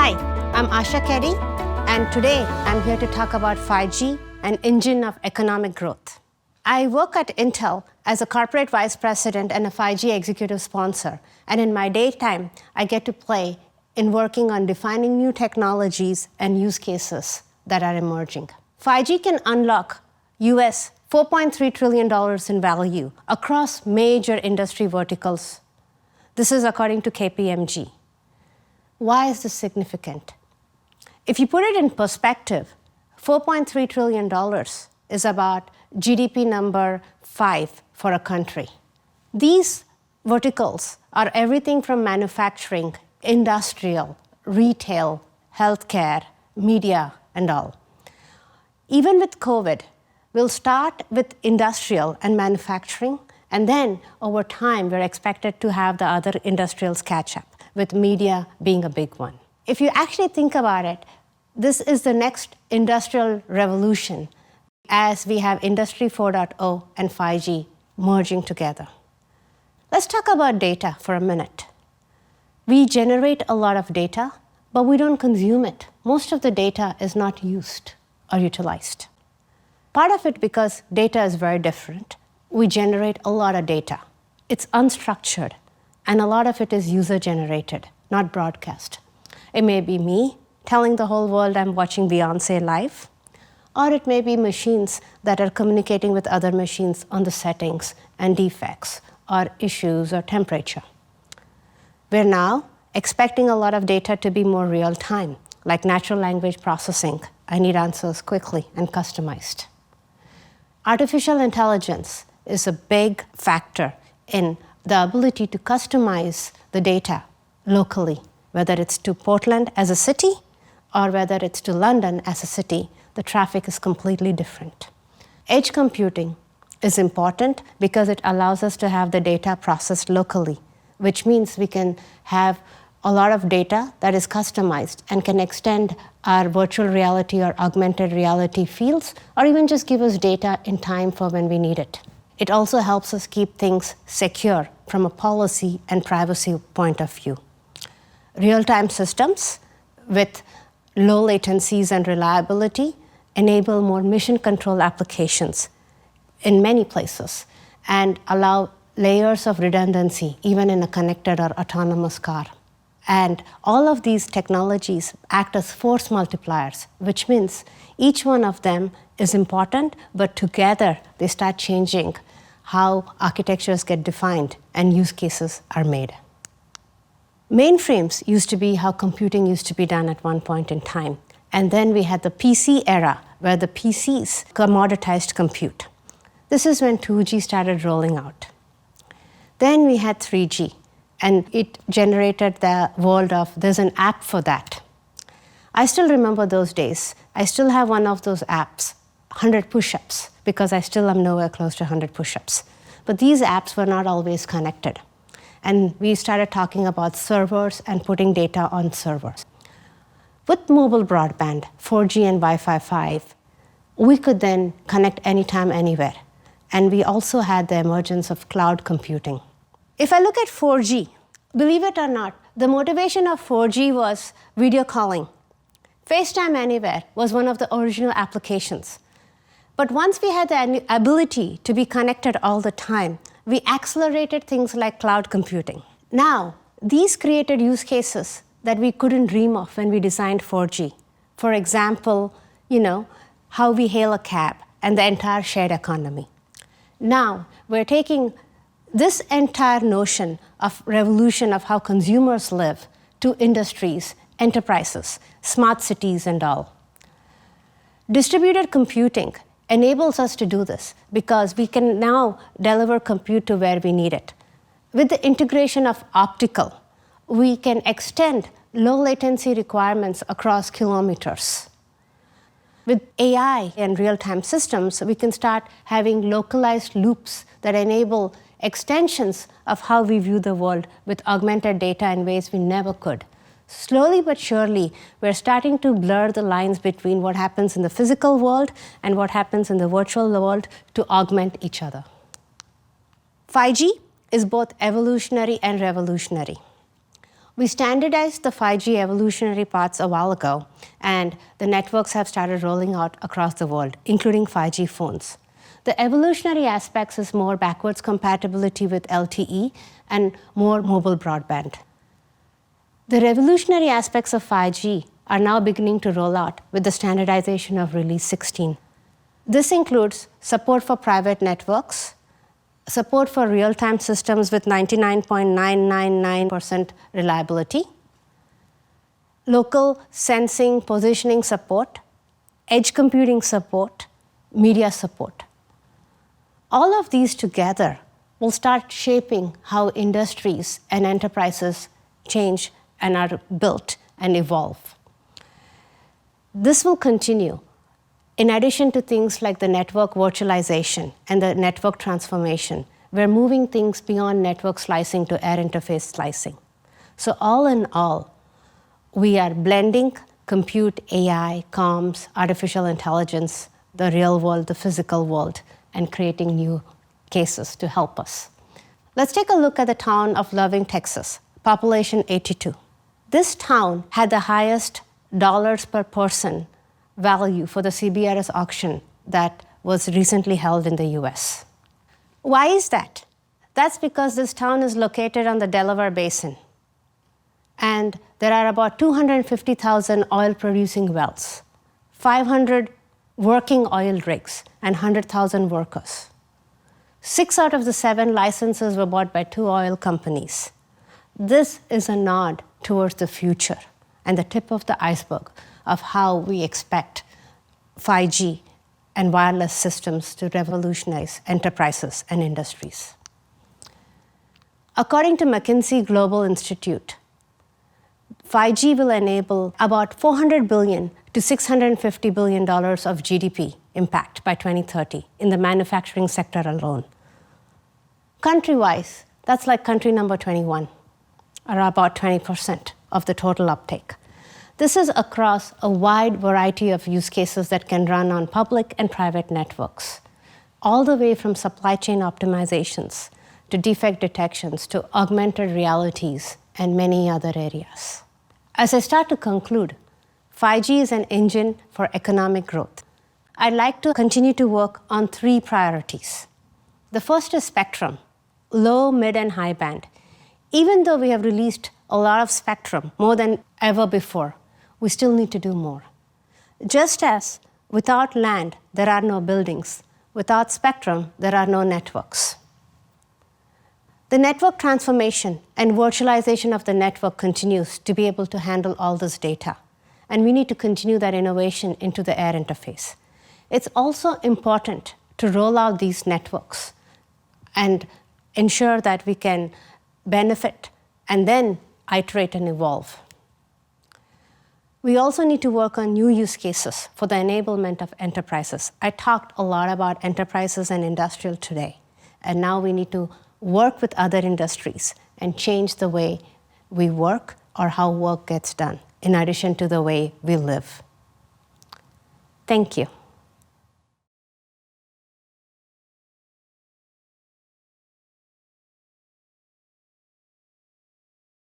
Hi, I'm Asha Keddy, and today I'm here to talk about 5G, an engine of economic growth. I work at Intel as a corporate vice president and a 5G executive sponsor, and in my daytime, I get to play in working on defining new technologies and use cases that are emerging. 5G can unlock US $4.3 trillion in value across major industry verticals. This is according to KPMG. Why is this significant? If you put it in perspective, $4.3 trillion is about GDP number 5 for a country. These verticals are everything from manufacturing, industrial, retail, healthcare, media, and all. Even with COVID, we'll start with industrial and manufacturing, and then over time, we're expected to have the other industrials catch up, with media being a big one. If you actually think about it, this is the next industrial revolution as we have Industry 4.0 and 5G merging together. Let's talk about data for a minute. We generate a lot of data, but we don't consume it. Most of the data is not used or utilized. Part of it because data is very different. We generate a lot of data. It's unstructured, and a lot of it is user-generated, not broadcast. It may be me telling the whole world I'm watching Beyoncé live, or it may be machines that are communicating with other machines on the settings and defects, or issues, or temperature. We're now expecting a lot of data to be more real-time, like natural language processing. I need answers quickly and customized. Artificial intelligence is a big factor in the ability to customize the data locally, whether it's to Portland as a city or whether it's to London as a city. The traffic is completely different. Edge computing is important because it allows us to have the data processed locally, which means we can have a lot of data that is customized and can extend our virtual reality or augmented reality fields, or even just give us data in time for when we need it. It also helps us keep things secure from a policy and privacy point of view. Real-time systems with low latencies and reliability enable more mission control applications in many places and allow layers of redundancy even in a connected or autonomous car. And all of these technologies act as force multipliers, which means each one of them is important, but together they start changing how architectures get defined and use cases are made. Mainframes used to be how computing used to be done at one point in time. And then we had the PC era, where the PCs commoditized compute. This is when 2G started rolling out. Then we had 3G, and it generated the world of there's an app for that. I still remember those days. I still have one of those apps, 100 push-ups, because I still am nowhere close to 100 push-ups. But these apps were not always connected. And we started talking about servers and putting data on servers. With mobile broadband, 4G and Wi-Fi 5, we could then connect anytime, anywhere. And we also had the emergence of cloud computing. If I look at 4G, believe it or not, the motivation of 4G was video calling. FaceTime Anywhere was one of the original applications. But once we had the ability to be connected all the time, we accelerated things like cloud computing. Now, these created use cases that we couldn't dream of when we designed 4G. For example, how we hail a cab and the entire shared economy. Now, we're taking this entire notion of revolution of how consumers live to industries, enterprises, smart cities, and all. Distributed computing enables us to do this because we can now deliver compute to where we need it. With the integration of optical, we can extend low latency requirements across kilometers. With AI and real-time systems, we can start having localized loops that enable extensions of how we view the world with augmented data in ways we never could. Slowly but surely, we're starting to blur the lines between what happens in the physical world and what happens in the virtual world to augment each other. 5G is both evolutionary and revolutionary. We standardized the 5G evolutionary parts a while ago, and the networks have started rolling out across the world, including 5G phones. The evolutionary aspects is more backwards compatibility with LTE and more mobile broadband. The revolutionary aspects of 5G are now beginning to roll out with the standardization of Release 16. This includes support for private networks, support for real-time systems with 99.999% reliability, local sensing positioning support, edge computing support, media support. All of these together will start shaping how industries and enterprises change and are built and evolve. This will continue in addition to things like the network virtualization and the network transformation. We're moving things beyond network slicing to air interface slicing. So all in all, we are blending compute, AI, comms, artificial intelligence, the real world, the physical world, and creating new cases to help us. Let's take a look at the town of Loving, Texas, population 82. This town had the highest dollars per person value for the CBRS auction that was recently held in the US. Why is that? That's because this town is located on the Delaware Basin, and there are about 250,000 oil-producing wells, 500 working oil rigs, and 100,000 workers. 6 out of the 7 licenses were bought by 2 oil companies. This is a nod towards the future and the tip of the iceberg of how we expect 5G and wireless systems to revolutionize enterprises and industries. According to McKinsey Global Institute, 5G will enable about $400 billion to $650 billion of GDP impact by 2030 in the manufacturing sector alone. Country-wise, that's like country number 21, or about 20% of the total uptake. This is across a wide variety of use cases that can run on public and private networks, all the way from supply chain optimizations to defect detections to augmented realities and many other areas. As I start to conclude, 5G is an engine for economic growth. I'd like to continue to work on 3 priorities. The first is spectrum, low, mid, and high band. Even though we have released a lot of spectrum, more than ever before, we still need to do more. Just as without land, there are no buildings, without spectrum, there are no networks. The network transformation and virtualization of the network continues to be able to handle all this data, and we need to continue that innovation into the air interface. It's also important to roll out these networks and ensure that we can benefit and then iterate and evolve. We also need to work on new use cases for the enablement of enterprises. I talked a lot about enterprises and industrial today, and now we need to work with other industries and change the way we work or how work gets done, in addition to the way we live. Thank you.